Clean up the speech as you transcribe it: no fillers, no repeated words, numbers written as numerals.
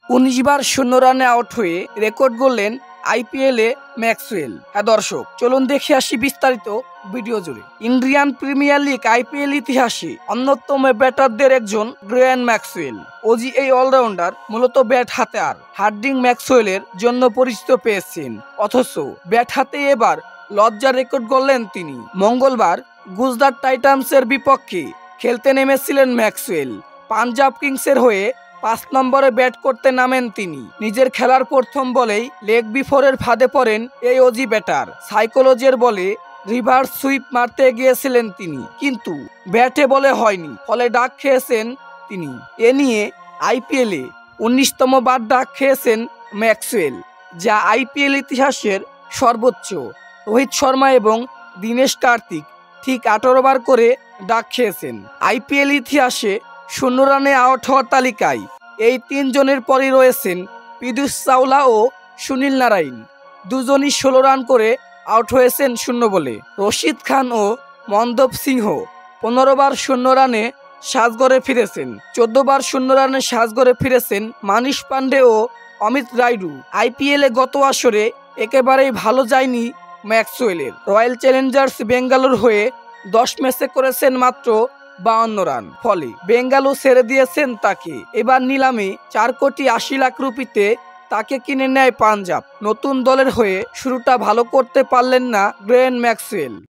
19 বার 0 রানে আউট হয়ে রেকর্ড গড়লেন আইপিএলে ম্যাক্সওয়েল। হ্যাঁ দর্শক, চলুন দেখে আসি বিস্তারিত ভিডিও জুড়ে। ইন্ডিয়ান প্রিমিয়ার লিগ আইপিএল ইতিহাসে অন্যতম ব্যাটারদের একজন গ্লেন ম্যাক্সওয়েল। ওজি এই অলরাউন্ডার মূলত ব্যাট হাতে আর হার্ডিং ম্যাক্সওয়েলের জন্য পরিচিত পেয়েছেন, অথচ ব্যাট হাতে এবার লজ্জার রেকর্ড গড়লেন তিনি। মঙ্গলবার গুজরাট টাইটান্সের বিপক্ষে খেলতে নেমেছিলেন ম্যাক্সওয়েল। পাঞ্জাব কিংসের হয়ে 5 নম্বরে ব্যাট করতে নামেন তিনি। নিজের খেলার প্রথম বলেই লেগ বিফোরের ফাঁদে পড়েন এই ওজি ব্যাটার। সাইকোলজির বলে রিভার্স সুইপ মারতে গিয়েছিলেন তিনি, কিন্তু ব্যাটে বলে হয়নি, ফলে ডাক খেয়েছেন তিনি। এ নিয়ে আইপিএলে 19তম বার ডাক খেয়েছেন ম্যাক্সওয়েল, যা আইপিএল ইতিহাসের সর্বোচ্চ। রোহিত শর্মা এবং দীনেশ কার্তিক ঠিক 18 বার করে ডাক খেয়েছেন। আইপিএল ইতিহাসে 0 রানে আউট হওয়ার তালিকায় এই 3 জনের পরই রয়েছেন পীযূষ চাওলা ও সুনীল নারাইন। দুজনই 16 রান করে আউট হয়েছেন 0 বলে। রশিদ খান ও মনদীপ সিংহ 15 বার 0 রানে সাজঘরে ফিরেছেন। 14 বার 0 রানে সাজঘরে ফিরেছেন মানিশ পান্ডে ও অমিত রায়ুডু। আইপিএলে গত আসরে একেবারেই ভালো যায়নি ম্যাক্সওয়েলের। রয়্যাল চ্যালেঞ্জার্স বেঙ্গালুর হয়ে 10 ম্যাচে করেছেন মাত্র 52 রান, ফলে বেঙ্গালুরু ছেড়ে দিয়েছেন তাকে। এবার নিলামে 4 কোটি 80 লাখ রুপিতে তাকে কিনে নেয় পাঞ্জাব। নতুন দলের হয়ে শুরুটা ভালো করতে পারলেন না গ্লেন ম্যাক্সওয়েল।